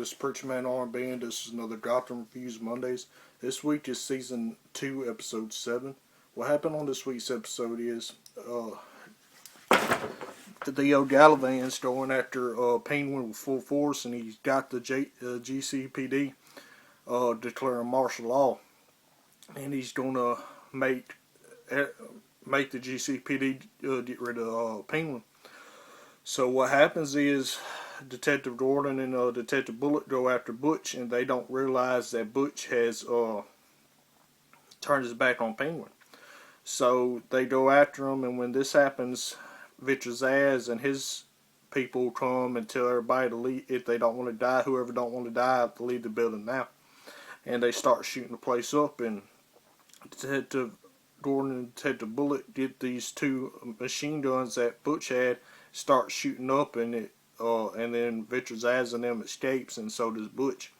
This is Preacher Man R&B, and this is another Gotham Reviews Mondays. This week is Season 2, Episode 7. What happened on this week's episode is the O'Gallivant's going after Penguin with full force, and he's got the GCPD declaring martial law, and he's going to make the GCPD get rid of Penguin. So what happens is Detective Gordon and Detective Bullet go after Butch, and they don't realize that Butch has turned his back on Penguin. So they go after him, and when this happens, Victor Zsasz and his people come and tell everybody to leave if they don't want to die. Whoever don't want to die, to leave the building now. And they start shooting the place up, and Detective Gordon and Detective Bullet get these two machine guns that Butch had, start shooting up, and then Victor Zsasz and them escapes, and so does Butch.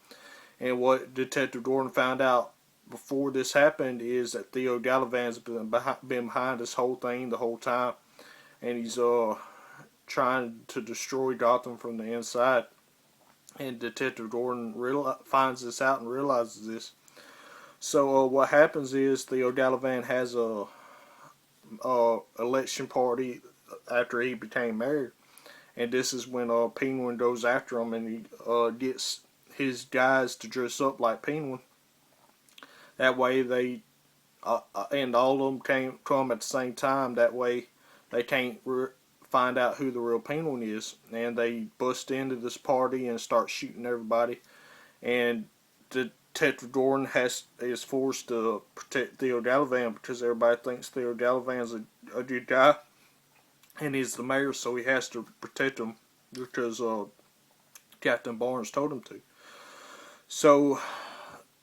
And what Detective Gordon found out before this happened is that Theo Gallivant's been behind this whole thing the whole time, and he's trying to destroy Gotham from the inside. And Detective Gordon finds this out and realizes this. So what happens is Theo Gallivant has a election party after he became mayor, and this is when Penguin goes after him, and he gets his guys to dress up like Penguin. That way they and all of them come at the same time. That way they can't find out who the real Penguin is, and they bust into this party and start shooting everybody. And Detective Gordon is forced to protect Theo Gallivant because everybody thinks Theo Gallivant's a good guy, and he's the mayor, so he has to protect him because Captain Barnes told him to. So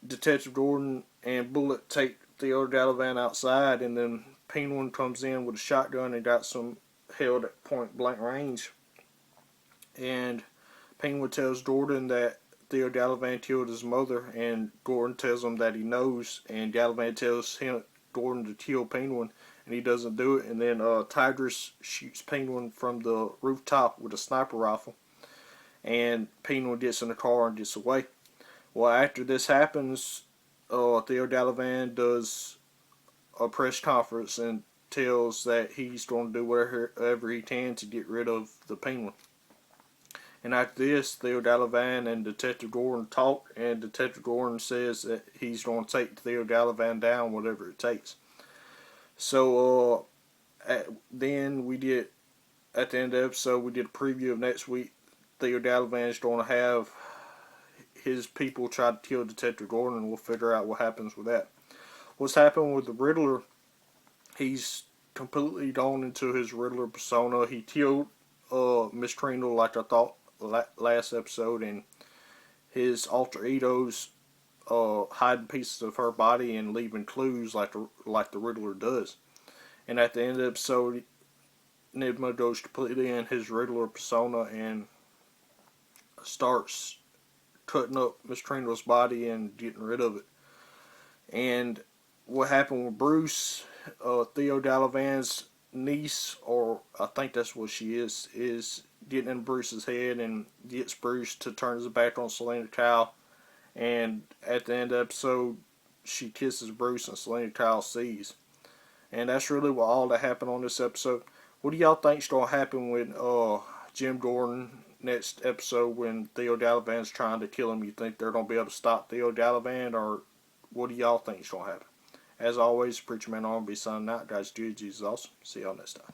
Detective Gordon and Bullet take Theo Gallivant outside, and then Penguin comes in with a shotgun and got some held at point blank range. And Penguin tells Gordon that Theo Gallivant killed his mother, and Gordon tells him that he knows, and Gallivant tells Gordon to kill Penguin, and he doesn't do it. And then Tigress shoots Penguin from the rooftop with a sniper rifle, and Penguin gets in the car and gets away. Well, after this happens, Theo Gallivant does a press conference and tells that he's going to do whatever he can to get rid of the Penguin. And after this, Theo Gallivant and Detective Gordon talk, and Detective Gordon says that he's going to take Theo Gallivant down, whatever it takes. So then we did, at the end of the episode, we did a preview of next week. Theo Gallivant is going to have his people try to kill Detective Gordon, and we'll figure out what happens with that. What's happened with the Riddler, he's completely gone into his Riddler persona. He killed Miss Kringle like I thought last episode, and his alter egos hiding pieces of her body and leaving clues like the Riddler does. And at the end of the episode, Enigma goes completely in his Riddler persona and starts cutting up Miss Kringle's body and getting rid of it. And what happened with Bruce, Theo Gallivant's niece, or I think that's what she is getting in Bruce's head and gets Bruce to turn his back on Selena Kyle. And at the end of the episode, she kisses Bruce, and Selena Kyle sees. And that's really all that happened on this episode. What do y'all think's going to happen with Jim Gordon next episode when Theo Gallivant's trying to kill him? You think they're going to be able to stop Theo Gallivant, or what do y'all think's going to happen? As always, Preacher Man R&B signing out. Guys, Jesus is awesome. See y'all next time.